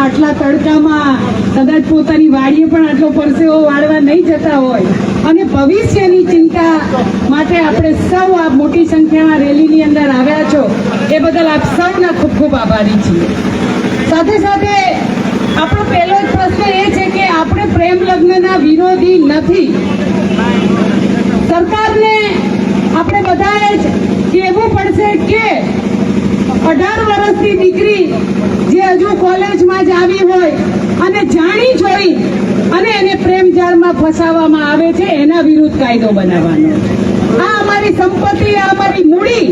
આટલા તડકામાં કદાચ પોતાની વાડીએ પણ આટલો પરસેવો વાળવા નહીં જતા હોય અને ભવિષ્યની ચિંતા માટે આપણે સૌ આ મોટી સંખ્યામાં રેલીની અંદર આવ્યા છો એ બદલ આપ સૌના ખૂબ ખૂબ આભારી છીએ. સાથે સાથે આપણો પહેલો જ પ્રશ્ન એ છે કે આપણે પ્રેમ લગ્નના વિરોધી નથી. સરકારને આપણે બધાએ જ કહેવું પડશે કે 18 વર્ષની દીકરી જે હજુ કોલેજમાં જ આવી હોય અને જાણી જોઈ અને એને પ્રેમ જાળમાં ફસાવવામાં આવે છે એના વિરુદ્ધ કાયદો બનાવવાનો. આ અમારી સંપત્તિ, આ અમારી મૂડી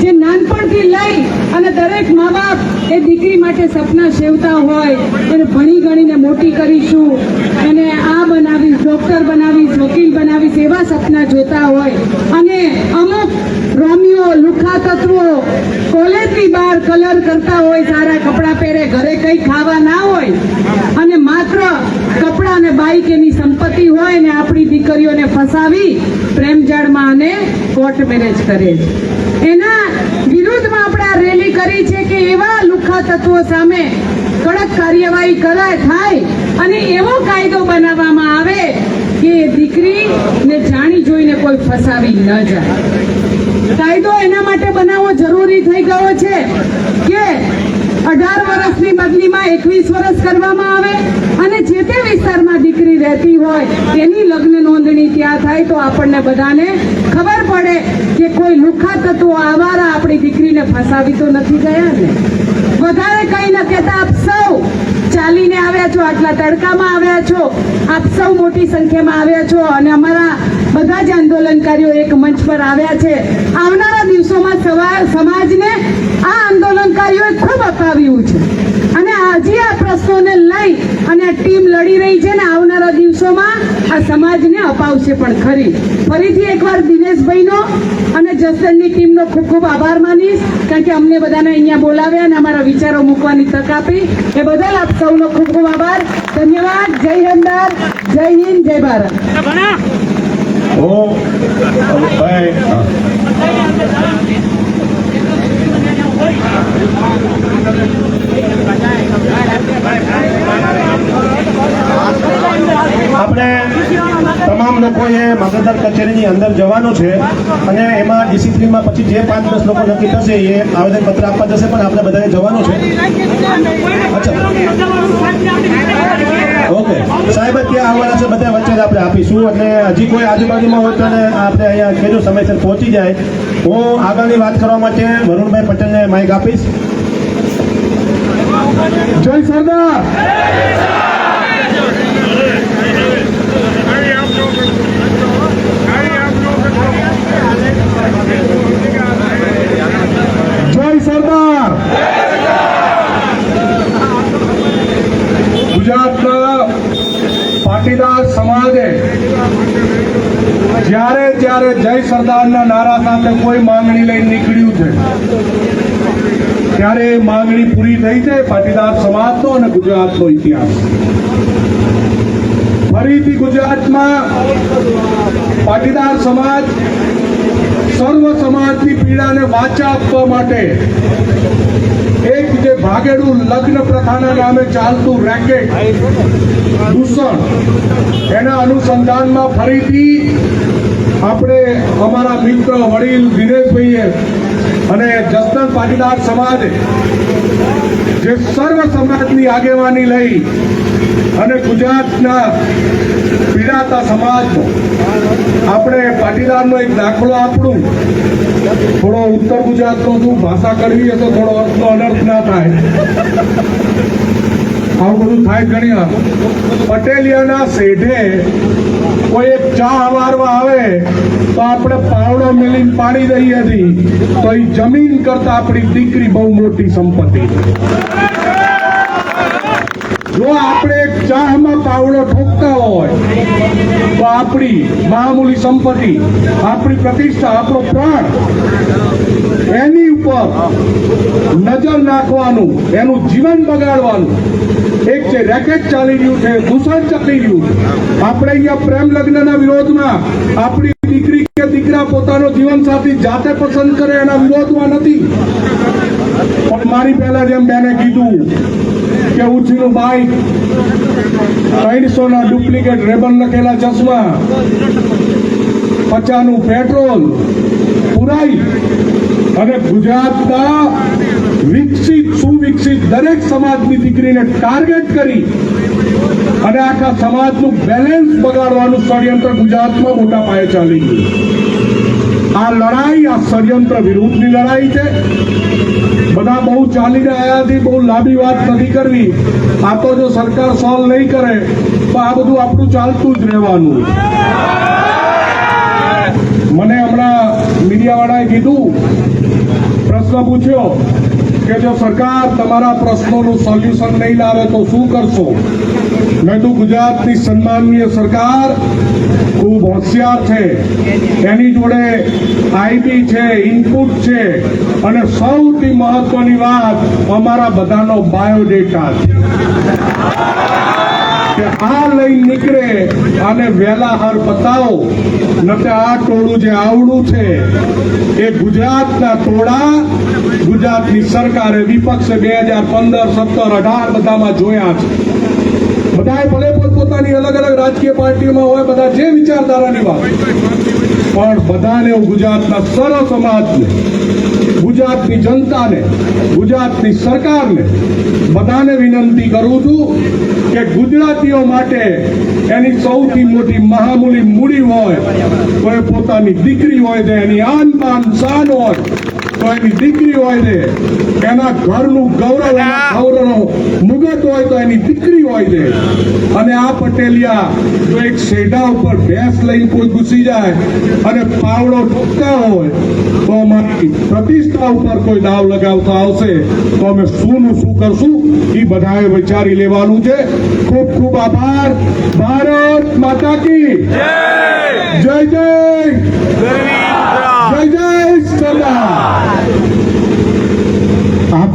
જે નાનપણથી લઈ અને દરેક મા બાપ એ દીકરી માટે સપના સેવતા હોય, એને ભણી ગણીને મોટી કરીશું, એને આ બનાવીશ, ડોક્ટર બનાવીશ, વકીલ બનાવીશ, એવા સપના જોતા હોય અને અમુક રોમિયો લુખા તત્વો કોલેજની બહાર કલર કરતા હોય, સારા કપડાં પહેરે, ઘરે કંઈ ખાવા ના હોય અને માત્ર કપડાં અને બાઈક એની સંપત્તિ હોય ને આપણી દીકરીઓને ફસાવી પ્રેમજાળમાં અને કોર્ટ મેરેજ કરે છે. એના વિરુદ્ધમાં આપણે આ રેલી કરી છે કે એવા લુખા તત્વો સામે કડક કાર્યવાહી થાય અને એવો કાયદો બનાવવામાં આવે કે દીકરીને જાણી જોઈને કોઈ ફસાવી ન જાય. કાયદો એના માટે બનાવવો જરૂરી થઈ ગયો છે કે 18 વર્ષની બદલીમાં 21 વર્ષ કરવામાં આવે અને જે તે વિસ્તારમાં દીકરી રહેતી હોય તેની લગ્ન નોંધણી ત્યાં થાય તો આપણને બધાને ખબર પડે કે કોઈ લુખા તત્વો આવારા આપણી દીકરીને ફસાવી તો નથી ગયા ને. વધારે કંઈ ન કહેતા આપ સૌ ચાલીને આવ્યા છો, આટલા તડકામાં આવ્યા છો, આપ સૌ મોટી સંખ્યામાં આવ્યા છો અને અમારા બધા જ આંદોલનકારીઓ એક મંચ પર આવ્યા છે. આવનારા દિવસોમાં સમાજને આ આંદોલનકારીઓએ ખૂબ અપાવ્યું છે અને હજી આ પ્રશ્નોને લઈ અને આ ટીમ લડી રહી છે ને આવનારા દિવસોમાં આ સમાજને અપાવશે પણ ખરી. ફરીથી એકવાર દિનેશભાઈનો અને જસદણની ટીમનો ખૂબ ખૂબ આભાર માનીશ, કારણ કે અમને બધાને અહીંયા બોલાવ્યા અને અમારા વિચારો મૂકવાની તક આપી એ બદલ આપ સૌનો ખૂબ ખૂબ આભાર. ધન્યવાદ. જય હિન્દ, જય હિન્દ, જય ભારત. આપણે તમામ લોકોએ મામલતદાર કચેરીની અંદર જવાનું છે અને એમાં ડિસિપ્લિનમાં પછી જે 5-10 લોકો નક્કી થશે એ આવેદનપત્ર આપવા જશે, પણ આપણે બધાએ જવાનું છે. અચ્છા, ઓકે સાહેબ ત્યાં આવવાના છે, બધા વચ્ચે જ આપણે આપીશું અને હજી કોઈ આજુબાજુમાં હોય તો આપણે અહીંયા કહેજો સમયસર પહોંચી જાય. હું આગળની વાત કરવા માટે વરુણભાઈ પટેલને માઇક આપીશ. જય સરદાર. જય સરદાર. ગુજરાતના પાટીદાર સમાજે જ્યારે જય સરદારના નારા સાથે કોઈ માંગણી લઈને નીકળ્યું છે ત્યારે માંગણી પૂરી થઈ છે. પાટીદાર સમાજનો અને ગુજરાતનો ઇતિહાસ ફરીથી ગુજરાતમાં પાટીદાર સમાજ સર્વ સમાજની પીડાને વાચા આપવા માટે એક જે ભાગેડું લગ્ન પ્રથાના નામે ચાલતું રેકેટ દૂષણ એના અનુસંધાનમાં ફરીથી આપણે અમારા મિત્ર વડીલ દિનેશભાઈએ અને જસદણ પાટીદાર સમાજે જે સર્વ સમાજની આગેવાની લઈ અને ગુજરાતના પીડાતા સમાજનો આપણે પાટીદારનો એક દાખલો આપણું થોડો ઉત્તર ગુજરાતનો શું ભાષા કરવી હશે થોડો અર્થનો અનર્થ ના થાય આવું બધું થાય. ઘણી પટેલિયાના શેઢે કોઈ એક ચા વારવા આવે તો આપણે પાવડો મિલીને પાણી દઈએ હતી તો એ જમીન કરતા આપણી દીકરી બહુ મોટી સંપત્તિ. જો આપણે એક ચામાં પાવડો ઠોકતા હોય તો આપણી મામૂલી સંપત્તિ, આપણી પ્રતિષ્ઠા, આપણો પ્રાણ એની ઉપર નજર નાખવાનું, એનું જીવન બગાડવાનું એક જે રેકેટ ચાલી રહ્યું છે, દૂષણ ચાલી રહ્યું. આપણે અહીંયા પ્રેમ લગ્નના વિરોધમાં આપણી દીકરી કે દીકરા પોતાનો જીવનસાથી જાતે પસંદ કરે એના વિરોધમાં નથી, પણ મારી પહેલા જેમ બેને કીધું કે ઉછીનું બાઈક, 300 ડુપ્લિકેટ રેબન લખેલા ચશ્મા, 50 પેટ્રોલ પુરાઈ અને ગુજરાતના વિકસિત સુવિકસિત દરેક સમાજની દીકરીને ટાર્ગેટ કરી અને આખા સમાજનું બેલેન્સ બગાડવાનું ષડયંત્ર ગુજરાતમાં મોટા પાયે ચાલી ગયું. આ લડાઈ આ ષડયંત્ર વિરુદ્ધની લડાઈ છે. બધા બહુ ચાલીને આવ્યાથી બહુ લાંબી વાત નથી કરવી. આ તો જો સરકાર સોલ્વ નહીં કરે તો આ બધું આપણું ચાલતું જ રહેવાનું. મને હમણાં મીડિયાવાળાએ કીધું, પ્રશ્ન પૂછ્યો કે જો સરકાર તમારા પ્રશ્નોનું સોલ્યુશન નહીં લાવે તો શું કરશો? મેં તો ગુજરાતની સન્માનનીય સરકાર ખૂબ હોશિયાર છે, એની જોડે આઈબી છે, ઇનપુટ છે અને સૌથી મહત્વની વાત અમારા બધાનો બાયોડેટા છે કે આ લઈ નીકળે અને વહેલા હાર બતાવો. નકે આ ટોળું જે આવડું છે એ ગુજરાતના ટોળા ગુજરાતની સરકારે વિપક્ષે 2015, 17, 18 બધામાં જોયા છે. બધાએ ભલે પોતપોતાની અલગ અલગ રાજકીય પાર્ટીઓમાં હોય, બધા જે વિચારધારાની વાત, પણ બધાને હું ગુજરાતના સર્વ સમાજને, ગુજરાતની જનતાને, ગુજરાતની સરકારને બધાને વિનંતી કરું છું કે ગુજરાતીઓ માટે એની સૌથી મોટી મહામૂલી મૂડી હોય તો એ પોતાની દીકરી હોય છે. એની આન બાન શાન હોય તો એની દીકરી હોય છે. એના ઘરનું ગૌરવ, એના ગૌરવનો મુગટ હોય તો એની દીકરી હોય છે. અને આ પટેલિયા જો એક શેઢા ઉપર ભેંસ લઈને કોઈ ઘૂસી જાય અને પાવડો ઠોકતા હોય તો અમારી પ્રતિષ્ઠા ઉપર કોઈ દાવ લગાવતા આવશે તો અમે શું કરશું એ બધાએ વિચારી લેવાનું છે. ખૂબ ખૂબ આભાર. ભારત માતા કી જય. જય જય જય જય સરદાર. આપ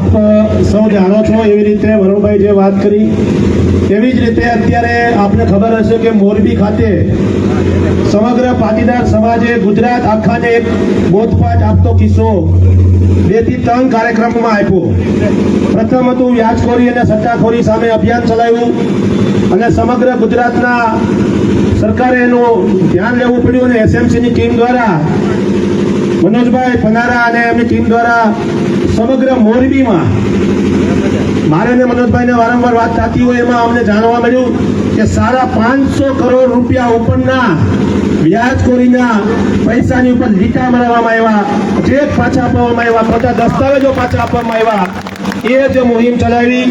સૌ જાણો છો એવી રીતે વરુણભાઈ જે વાત કરી એવી જ રીતે અત્યારે આપને ખબર હશે કે મોરબી ખાતે સમગ્ર પાટીદાર સમાજે ગુજરાત આખાને એક બોધપાઠ આપતો કિસ્સો 2 થી 3 કાર્યક્રમોમાં આપ્યો. પ્રથમ હતું વ્યાજખોરી અને સટ્ટાખોરી સામે અભિયાન ચલાવ્યું અને સમગ્ર ગુજરાતના સરકારે એનું ધ્યાન લેવું પડ્યું અને એસએમસીની ટીમ દ્વારા મનોજભાઈ પનારા અને એમની ટીમ દ્વારા સમગ્ર મોરબીમાં મારે ને મનોજભાઈને વારંવાર વાત થતી હોય એમાં અમને જાણવા મળ્યું કે 550 કરોડ રૂપિયા ઉપરના વ્યાજખોરીના પૈસાની ઉપર લીટા મરાવવામાં આવ્યા, ચેક પાછા આપવામાં આવ્યા, ખોટા દસ્તાવેજો પાછા આપવામાં આવ્યા. એ જ મુહિમ ચલાવી.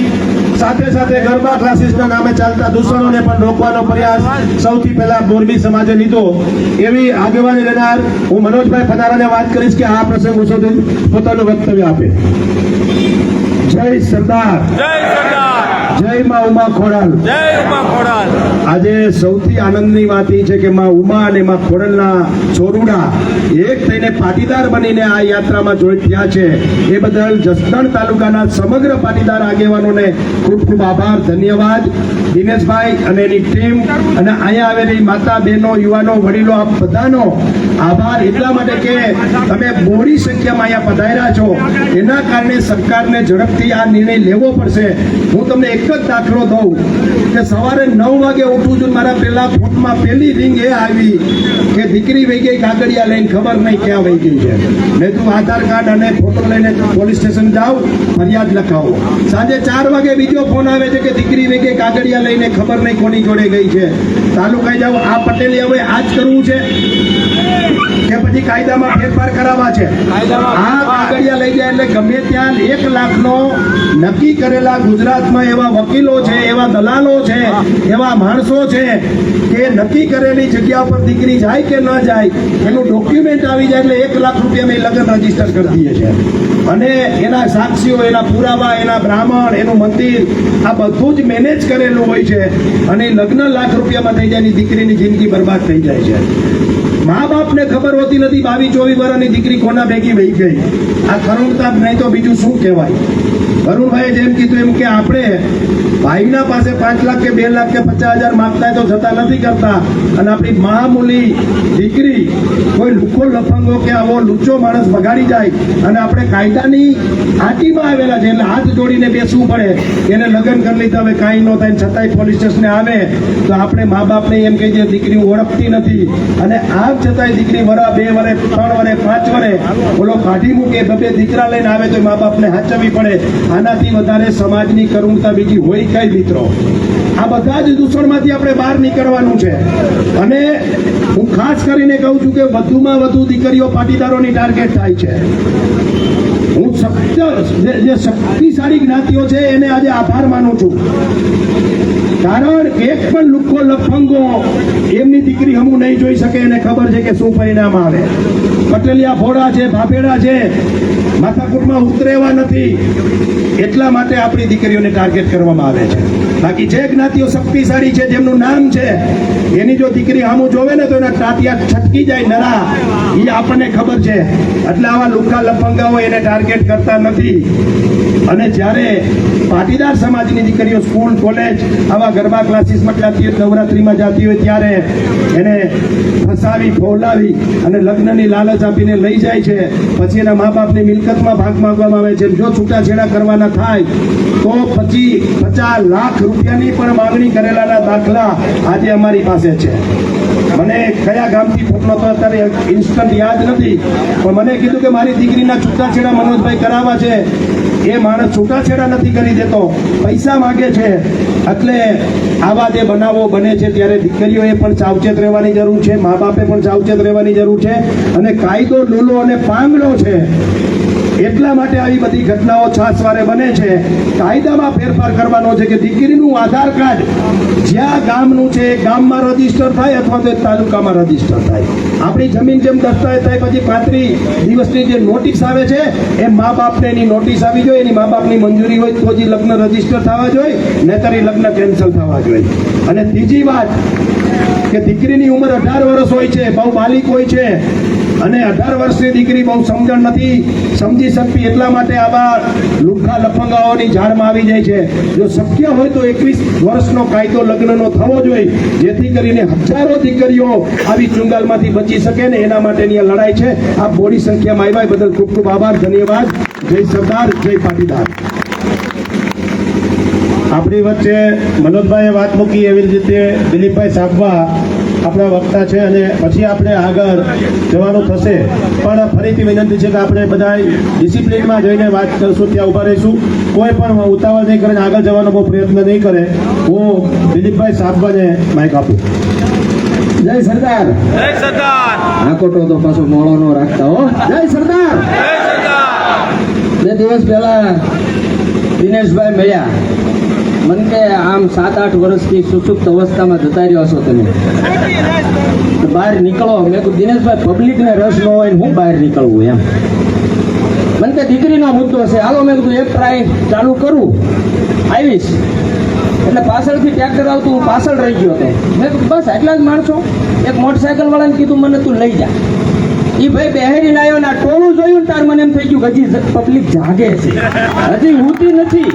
સાથે સાથે ગરબા ક્લાસીસના નામે ચાલતા દૂષણોને પણ રોકવાનો પ્રયાસ સૌથી પહેલા મોરબી સમાજે લીધો. એવી આગેવાની લેનાર હું મનોજભાઈ પનારાને વાત કરીશ કે આ પ્રસંગ ઉછળતું પોતાનું વક્તવ્ય આપે. જય સરદાર. જય સરદાર. જય માં ઉમા ખોડાલ. જય ઉમા ખોડાલ. આજે સૌથી આનંદની વાત એ છે કે માં ઉમા અને માં ખોડલના છોરુડા એક થઈને પાટીદાર બનીને આ યાત્રામાં જોઈન્ટ થયા છે. એ બદલ જસદણ તાલુકાના સમગ્ર પાટીદાર આગેવાનોને ખૂબ ખૂબ આભાર, ધન્યવાદ. દિનેશભાઈ અને એની ટીમ અને અહીંયા આવેલી માતા, બહેનો, યુવાનો, વડીલો, આપ બધાનો આભાર એટલા માટે કે તમે મોડી સંખ્યામાં અહીંયા પધાર્યા છો. એના કારણે સરકારને ઝડપથી આ નિર્ણય લેવો પડશે. હું તમને એક જ દાખલો દઉં કે સવારે 9 વાગે ઉઠું છું, મારા પેલા ફોનમાં પહેલી રિંગ એ આવી કે દીકરી વહી ગઈ કાગળિયા લઈને, ખબર નહીં ક્યાં વહી ગઈ છે. મેં તું આધાર કાર્ડ અને ફોટો લઈને પોલીસ સ્ટેશન જાઓ, ફરિયાદ લખાવો. સાંજે 4 વાગે બીજો ફોન આવે છે કે દીકરી વહી ગઈ કાગળિયા લઈને, ખબર નહીં કોની જોડે ગઈ છે. તાલુકાએ જાઓ. આ પટેલે હવે આ જ કરવું છે કે પછી કાયદામાં ફેરફાર કરાવવા છે? આ કાગળિયા લઈ જાય એટલે ગમે ત્યાં 1 લાખનો નક્કી કરેલા ગુજરાતમાં એવા વકીલો છે, એવા દલાલો છે, એવા માણસો છે કે નક્કી કરેલી જગ્યા પર દીકરી જાય કે ન જાય એનું ડોક્યુમેન્ટ આવી જાય એટલે 1 લાખ રૂપિયા લગ્ન રજીસ્ટર કરી દઈએ છે. અને એના સાક્ષીઓ, એના પુરાવા, એના બ્રાહ્મણ, એનું મંદિર, આ બધું જ મેનેજ કરેલું હોય છે અને લગ્ન લાખ રૂપિયામાં થઈ જાય, દીકરીની જિંદગી બરબાદ થઈ જાય છે. મા બાપ બાપને ખબર હોતી નથી 22-24 વર્ષની દીકરી કોના ભેગી વહી ગઈ. આ કરુણતા નહીં તો બીજું શું કહેવાય. વરુણભાઈએ જેમ કીધું એમ કે આપણે ભાઈના પાસે 5 લાખ કે 2 લાખ કે 50,000 માંગતા હોય તો જતા નથી કરતા, અને આપણી મામૂલી દીકરી કોઈ લુકો લફંગો કે આવો લુચ્ચો માણસ બગાડી જાય અને આપણે કાયદાની આટીમાં આવેલા છે એટલે હાથ જોડીને બેસવું પડે. એને લગ્ન કરી લીધા, હવે કાંઈ ન થાય છતાંય પોલીસ સ્ટેશને આવે તો આપણે મા બાપને એમ કહીએ છીએ દીકરી ઓળખતી નથી, અને આમ છતાંય દીકરી વરા 2 વર્ષ 3 વર્ષ 5 વર્ષ ઓલો કાઢી મૂકે, 2 દીકરા લઈને આવે તો મા બાપને હાચવવી પડે. આનાથી વધારે સમાજની કરુણતા બીજી હોય કઈ મિત્રો? આ બધા જ દૂષણમાંથી આપણે બહાર નીકળવાનું છે. અને હું ખાસ કરીને કહું છું કે વધુમાં વધુ દીકરીઓ પાટીદારોની ટાર્ગેટ થાય છે. હું જે શક્તિશાળી જ્ઞાતિઓ છે એને આજે આભાર માનું છું, કારણ એક પણ લુખ્ખો લફંગો એમની દીકરી હમું નહીં જોઈ શકે. એને ખબર છે કે શું પરિણામ આવે. પટેલિયા ભોળા છે, ભાભેડા છે, માથાકૂટમાં ઉતરેવા નથી, એટલા માટે આપણી દીકરીઓને ટાર્ગેટ કરવામાં આવે છે. બાકી જે જ્ઞાતિઓ શક્તિશાળી છે, જેમનું નામ છે, એની જો દીકરી સામું જોવે ને તો એના ટાટિયા છટકી જાય નરા, એ આપણને ખબર છે. એટલે આવા લુખ્ખા લફંગાઓ એને ટાર્ગેટ કરતા નથી. અને જ્યારે પાટીદાર સમાજની દીકરીઓ સ્કૂલ કોલેજ આવા ગરબા ક્લાસીસમાં જતી હોય, નવરાત્રીમાં જતી હોય, ત્યારે એને ફસાવી ફોલાવી અને લગ્નની લાલચ આપીને લઈ જાય છે. પછી એના મા બાપની મિલકતમાં ભાગ માંગવામાં આવે છે. જો છૂટાછેડા કરવાના થાય તો 50 લાખ રૂપિયાની પણ માંગણી કરેલાના દાખલા આજે અમારી પાસે છે. મને કયા ગામથી ફોટો તો અત્યારે ઇન્સ્ટન્ટ યાદ નથી, પણ મને કીધું કે મારી દીકરીના છૂટાછેડા મનોજભાઈ કરાવવા છે. એ માણસ છૂટાછેડા નથી કરી દેતો, પૈસા માંગે છે. એટલે આવા જે બનાવો બને છે ત્યારે દીકરીઓએ પણ સાવચેત રહેવાની જરૂર છે, મા બાપે પણ સાવચેત રહેવાની જરૂર છે. અને કાયદો લૂલો અને પાંગડો છે, એટલા માટે આવી બધી ઘટનાઓ છાસવારે બને છે. કાયદામાં ફેરફાર કરવાનો છે કે દીકરીનું આધાર કાર્ડ જ્યાં ગામનું છે એ ગામમાં રજીસ્ટર થાય અથવા તો તાલુકામાં રજીસ્ટર થાય. આપણી જમીન જેમ દસ્તાવેજ થાય પછી 35 દિવસની જે નોટિસ આવે છે એ મા બાપને એની નોટિસ આવી જોઈએ, એની મા બાપની મંજૂરી હોય તો જ લગ્ન રજીસ્ટર થવા જોઈએ, નહીતર એ લગ્ન કેન્સલ થવા જોઈએ. અને ત્રીજી વાત કે દીકરીની ઉંમર 18 વર્ષ હોય છે, બહુ બાલિક હોય છે, અને 18 વર્ષની દીકરી બહુ સમજણ નથી સમજી શકતી, એટલા માટે આવા લુખ્ખા લફંગાઓની ઝાડમાં આવી જાય છે. જો શક્ય હોય તો 21 વર્ષનો કાયદો લગ્નનો થવો જોઈએ, જેથી કરીને હજારો દીકરીઓ આવી ચુંગાલમાંથી બચી શકે ને એના માટેની આ લડાઈ છે. આ મોટી સંખ્યામાં આવ્યા બદલ ખૂબ ખૂબ આભાર, ધન્યવાદ. જય સરદાર, જય પાટીદાર. આપણી વચ્ચે મનોજભાઈએ વાત મૂકી એવી રીતે દિલીપભાઈ સાબવા આપણા વક્તા છે, અને પછી આપણે આગળ જવાનું થશે. પણ ફરીથી વિનંતી છે કે આપણે બધા ડિસિપ્લિનમાં જઈને વાત કરશું, ત્યાં ઊભા રહીશું. કોઈ પણ ઉતાવળ નહીં કરે, આગળ જવાનો બહુ પ્રયત્ન નહીં કરે. હું દિલીપભાઈ સાબવાને માઇક આપું. જય સરદાર. જય સરદાર. આકોટો તો પાછો મોળો નો રાખતા હો. જય સરદાર. જય સરદાર. 2 દિવસ પહેલા દિનેશભાઈ મળ્યા, મને કે આમ 7-8 વર્ષથી સુસુપ્ત અવસ્થામાં જતા રહ્યો છો તમે, બહાર નીકળો. મેં કીધું દિનેશભાઈ પબ્લિકને રસ ન હોય ને હું બહાર નીકળવું એમ. મને કે દીકરીનો મુદ્દો છે, હાલો. મેં કીધું એક ટ્રાય ચાલુ કરું, આવીશ. એટલે પાછળથી ટ્રેક્ટર આવતું, હું પાછળ રહી ગયો હતો. મેં કીધું બસ આટલા જ માણસો. એક મોટરસાયકલ વાળાને કીધું મને તું લઈ જા. એ ભાઈ બેહેરીને આવ્યો ને ટોળું જોયું ને તાર મને એમ થઈ ગયું કે હજી પબ્લિક જાગે છે, હજી ઉઠી નથી.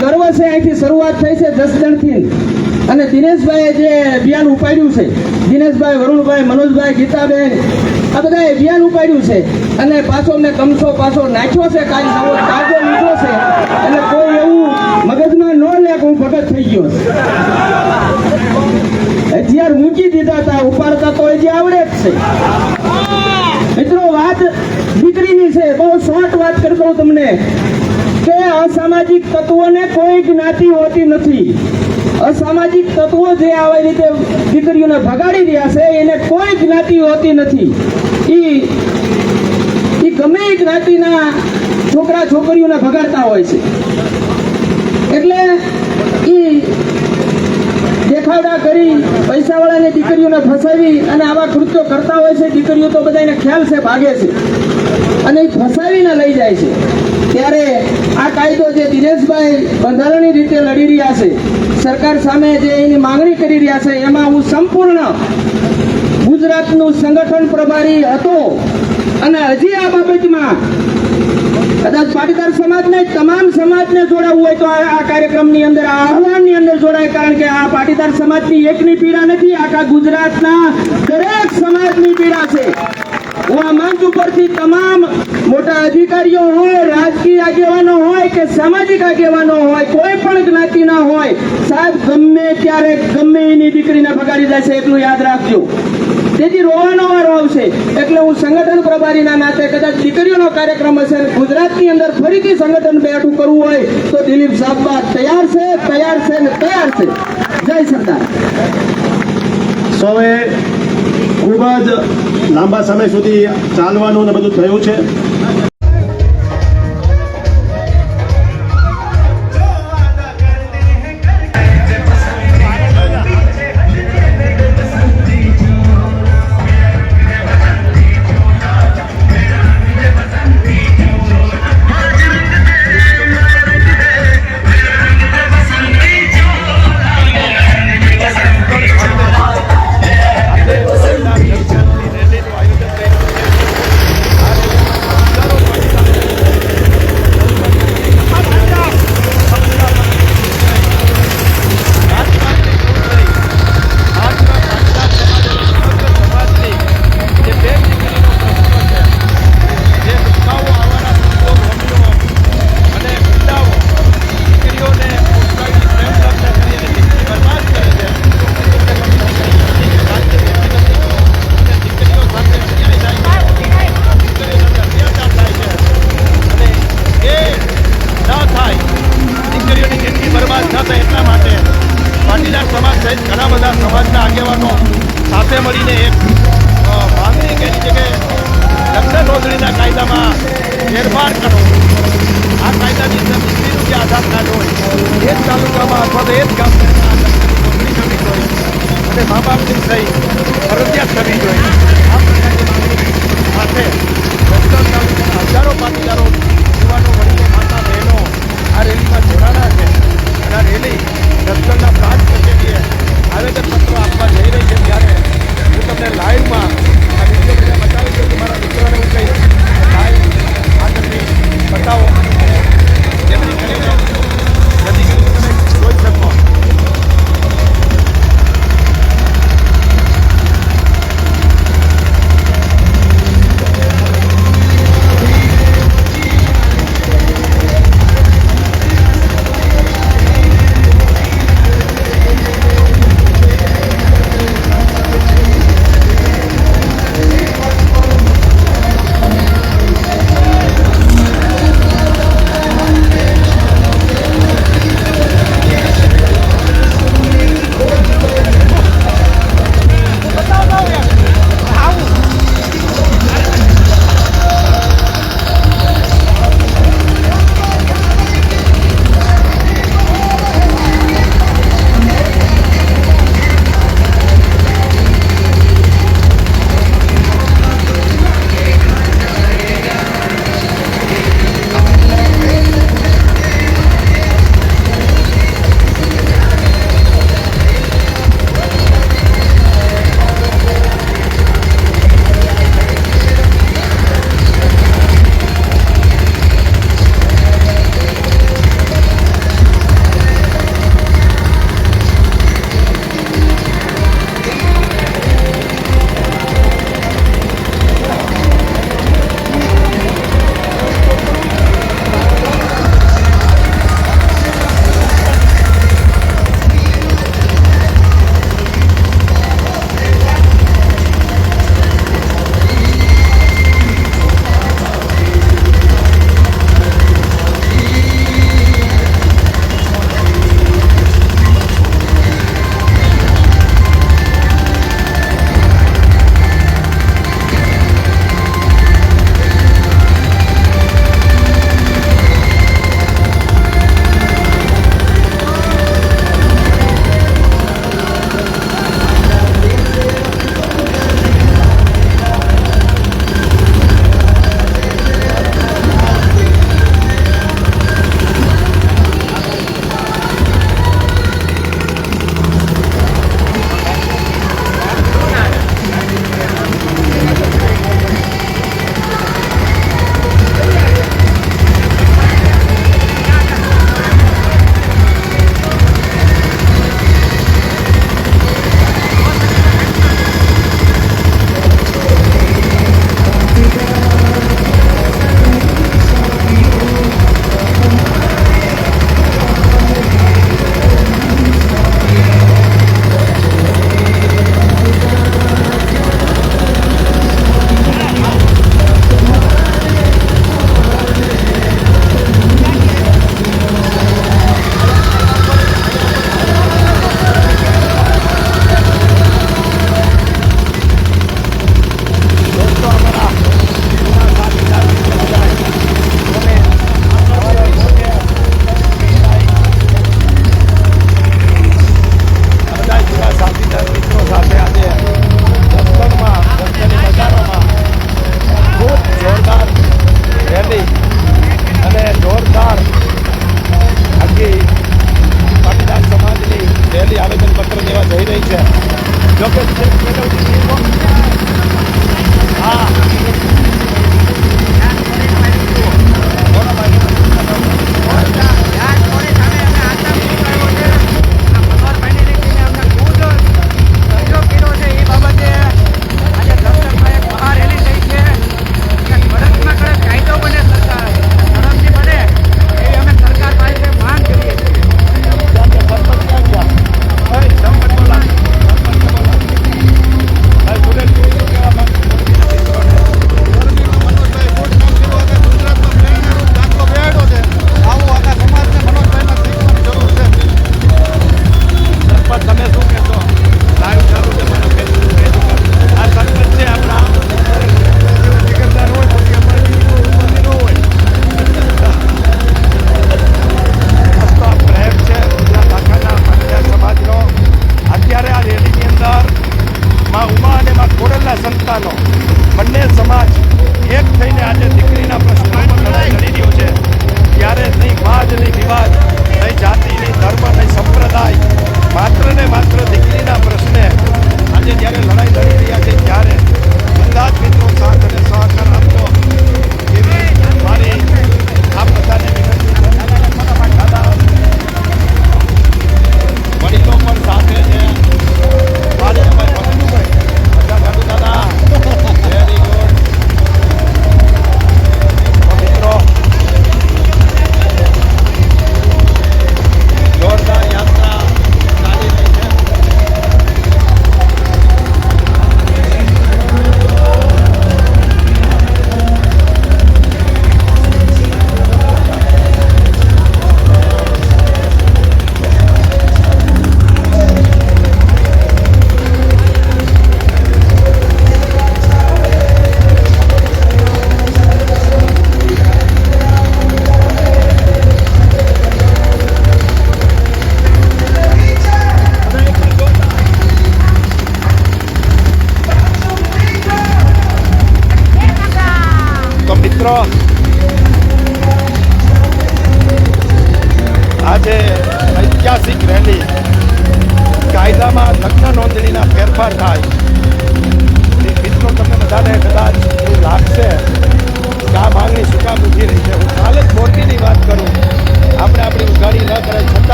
ગર્વ છે, અહીંથી શરૂઆત થઈ છે 10 જણથી. અને દિનેશભાઈએ જે અભિયાન ઉપાડ્યું છે, દિનેશભાઈ, વરુણભાઈ, મનોજભાઈ, ગીતાબેન, આ બધાએ અભિયાન ઉપાડ્યું છે. અને પાછો મેં કમસો પાછો નાખ્યો છે, કાલ નવો કાગો લીધો છે. એટલે કોઈ એવું મગજમાં ન લે કે હું ભગત થઈ ગયો છે. હથિયાર મૂકી દીધા હતા, ઉપાડતા તો હજી આવડે જ છે. મિત્રો, વાત દીકરીની છે. બહુ શોર્ટ વાત કરી દઉં તમને કે અસામાજિક તત્વોને કોઈ જ્ઞાતિ હોતી નથી. અસામાજિક તત્વો જે આવી રીતે દીકરીઓને ભગાડી રહ્યા છે એને કોઈ જ્ઞાતિ હોતી નથી. ઈ ગમે એ જ્ઞાતિના છોકરા છોકરીઓને ભગાડતા હોય છે. એટલે ઈ દેખાવડા કરી પૈસાવાળાને દીકરીઓને ફસાવી અને આવા કૃત્યો કરતા હોય છે. દીકરીઓ તો બધાને ખ્યાલ છે, ભાગે છે અને એ ફસાવીને લઈ જાય છે. ત્યારે આ કાયદો જે દિનેશભાઈ બંધારણીય રીતે લડી રહ્યા છે, સરકાર સામે જે એની માંગણી કરી રહ્યા છે, એમાં હું સંપૂર્ણ ગુજરાતનું સંગઠન પ્રભારી હતો અને હજી આ બાબતમાં કદાચ પાટીદાર સમાજને તમામ સમાજને જોડાવવું હોય તો આ કાર્યક્રમની અંદર, આ આહવાનની અંદર જોડાય, કારણ કે આ પાટીદાર સમાજની એકની પીડા નથી, આખા ગુજરાતના દરેક સમાજની પીડા છે. હું આ મંચ ઉપરથી તમામ મોટા અધિકારીઓ હોય, રાજકીય આગેવાનો હોય કે સામાજિક આગેવાનો હોય, કોઈ પણ જ્ઞાતિના હોય, સાહેબ ગમે ત્યારે ગમે એની દીકરીને ભગાડી દેશે એટલું યાદ રાખજો. તેથી રોવાનો વારો આવશે. એટલે હું સંગઠન પ્રભારીના નાતે કદાચ દીકરીઓનો કાર્યક્રમ હશે, ગુજરાતની અંદર ફરીથી સંગઠન બેઠું કરવું હોય તો દિલીપ સાહેબ તૈયાર છે, તૈયાર છે ને તૈયાર છે. જય સરદાર. સૌએ ખૂબ જ લાંબા સમય સુધી ચાલવાનું ને બધું થયું છે. ઘણા બધા સમાજના આગેવાનો સાથે મળીને એક માંગણી કરી છે કે લગ્ન નોંધણીના કાયદામાં ફેરફાર કરો. આ કાયદાની અંદર દીકરીનું જે આધાર કાર્ડ હોય એ જ તાલુકામાં અથવા તો એ જ ગામમાં નોંધણી કરવી જોઈએ અને મા બાપની સહી ફરજિયાત કરવી જોઈએ. આ પ્રકારની માંગણી સાથે જસદણ તાલુકાના હજારો પાટીદારો, યુવાનો, વડીલો, માતા, બહેનો આ રેલીમાં જોડાણા છે અને આ રેલી જસદણના પ્રાંત કચેરીએ આવેદનપત્રો આપવા જઈ રહી છે. ત્યારે હું તમને લાઈવમાં આ વિડીયો બતાવી દઉં છું. મારા મિત્રોને હું કહીશ લાઈવ આગળથી બતાવો જેમની કરીને નજીક તમે જોઈ શકો.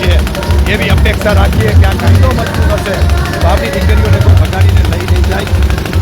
છે એવી અપેક્ષા રાખીએ કે આ કાયદો મજબૂત હશે તો આપણી દીકરીઓને કોઈ ભગાડીને લઈ નહીં જાય